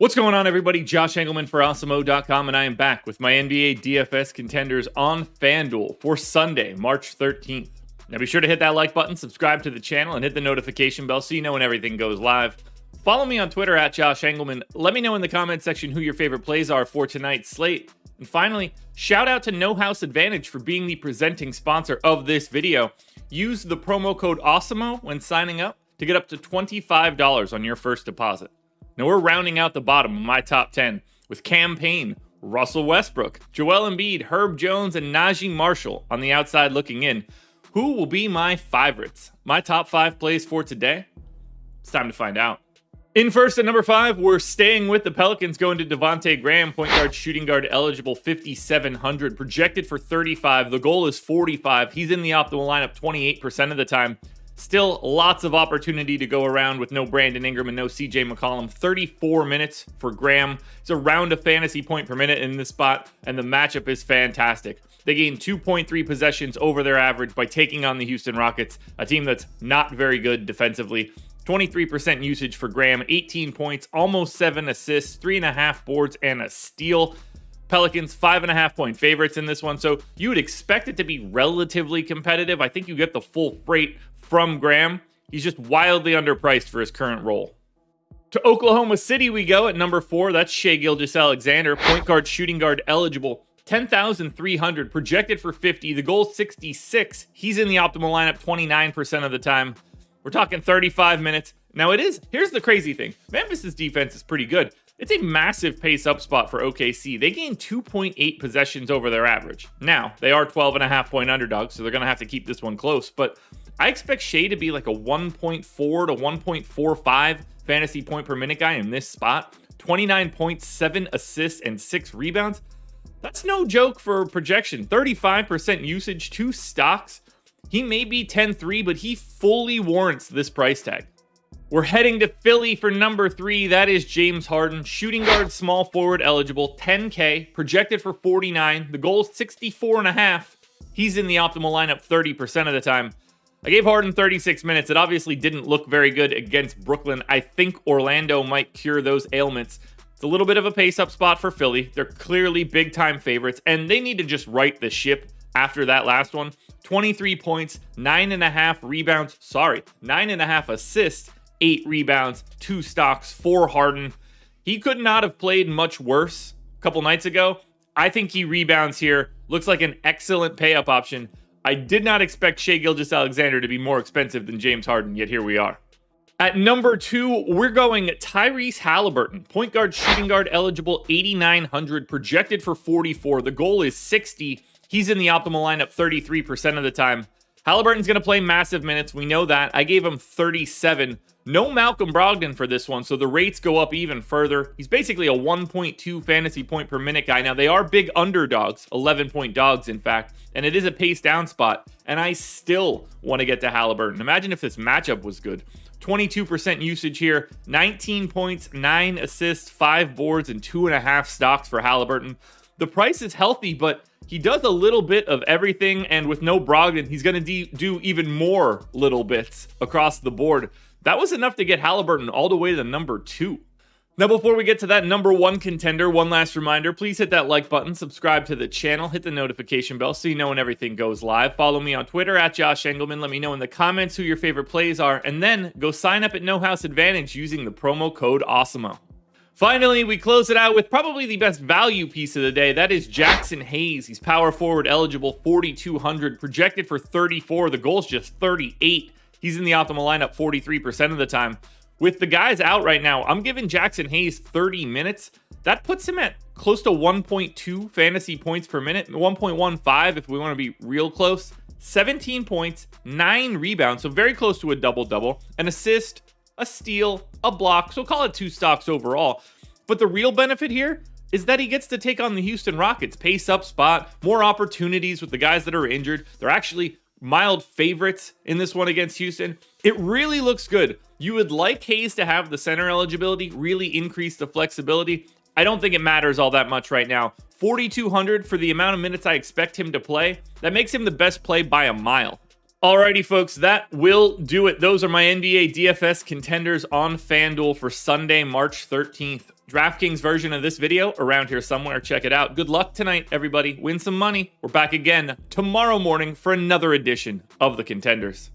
What's going on, everybody? Josh Engleman for Awesemo.com, and I am back with my NBA DFS contenders on FanDuel for Sunday, March 13th. Now be sure to hit that like button, subscribe to the channel, and hit the notification bell so you know when everything goes live. Follow me on Twitter at Josh Engleman. Let me know in the comment section who your favorite plays are for tonight's slate. And finally, shout out to No House Advantage for being the presenting sponsor of this video. Use the promo code Awesemo when signing up to get up to $25 on your first deposit. Now we're rounding out the bottom of my top 10 with Cam Payne, Russell Westbrook, Joel Embiid, Herb Jones, and Najee Marshall on the outside looking in. Who will be my favorites? My top 5 plays for today? It's time to find out. In first at number 5, we're staying with the Pelicans, going to Dante Graham, point guard, shooting guard eligible, 5,700, projected for 35. The goal is 45. He's in the optimal lineup 28% of the time. Still lots of opportunity to go around with no Brandon Ingram and no CJ McCollum. 34 minutes for Graham. It's around a fantasy point per minute in this spot, and the matchup is fantastic. They gained 2.3 possessions over their average by taking on the Houston Rockets, a team that's not very good defensively. 23% usage for Graham, 18 points, almost 7 assists, 3.5 boards, and a steal. Pelicans, 5.5 point favorites in this one, so you would expect it to be relatively competitive. I think you get the full freight from Graham. He's just wildly underpriced for his current role. To Oklahoma City we go at number 4. That's Shai GilgeousAlexander, point guard, shooting guard eligible, 10,300, projected for 50. The goal 66. He's in the optimal lineup 29% of the time. We're talking 35 minutes. Now here's the crazy thing. Memphis's defense is pretty good. It's a massive pace up spot for OKC. They gained 2.8 possessions over their average. Now, they are 12.5 point underdogs, so they're going to have to keep this one close. But I expect Shai to be like a 1.4 to 1.45 fantasy point per minute guy in this spot. 29 points, 7 assists, and 6 rebounds. That's no joke for projection. 35% usage, 2 stocks. He may be 10-3, but he fully warrants this price tag. We're heading to Philly for number 3. That is James Harden, shooting guard, small forward eligible, 10K, projected for 49. The goal is 64.5. He's in the optimal lineup 30% of the time. I gave Harden 36 minutes. It obviously didn't look very good against Brooklyn. I think Orlando might cure those ailments. It's a little bit of a pace-up spot for Philly. They're clearly big-time favorites, and they need to just right the ship after that last one. 23 points, 9.5 rebounds. 9.5 assists. 8 rebounds, 2 stocks for Harden. He could not have played much worse a couple nights ago. I think he rebounds here. Looks like an excellent pay-up option. I did not expect Shai GilgeousAlexander to be more expensive than James Harden, yet here we are. At number 2, we're going Tyrese Haliburton, point guard, shooting guard eligible, 8,900, projected for 44. The goal is 60. He's in the optimal lineup 33% of the time. Haliburton's going to play massive minutes. We know that. I gave him 37. No Malcolm Brogdon for this one, so the rates go up even further. He's basically a 1.2 fantasy point per minute guy. Now, they are big underdogs, 11-point dogs, in fact, and it is a pace down spot, and I still want to get to Haliburton. Imagine if this matchup was good. 22% usage here, 19 points, 9 assists, 5 boards, and 2.5 stocks for Haliburton. The price is healthy, but he does a little bit of everything, and with no Brogdon, he's going to do even more little bits across the board. That was enough to get Haliburton all the way to number 2. Now, before we get to that number 1 contender, one last reminder, please hit that like button, subscribe to the channel, hit the notification bell so you know when everything goes live. Follow me on Twitter at Josh Engleman. Let me know in the comments who your favorite plays are, and then go sign up at No House Advantage using the promo code Awesemo. Finally, we close it out with probably the best value piece of the day. That is Jackson Hayes. He's power forward eligible, 4,200, projected for 34. The goal's just 38. He's in the optimal lineup 43% of the time. With the guys out right now, I'm giving Jackson Hayes 30 minutes. That puts him at close to 1.2 fantasy points per minute, 1.15 if we want to be real close. 17 points, 9 rebounds, so very close to a double-double. An assist, a steal, a block, so call it 2 stocks overall. But the real benefit here is that he gets to take on the Houston Rockets. Pace up spot, more opportunities with the guys that are injured. They're actually mild favorites in this one against Houston. It really looks good. You would like Hayes to have the center eligibility, really increase the flexibility. I don't think it matters all that much right now. 4,200 for the amount of minutes I expect him to play. That makes him the best play by a mile. Alrighty, folks, that will do it. Those are my NBA DFS contenders on FanDuel for Sunday, March 13th. DraftKings version of this video around here somewhere. Check it out. Good luck tonight, everybody. Win some money. We're back again tomorrow morning for another edition of the Contenders.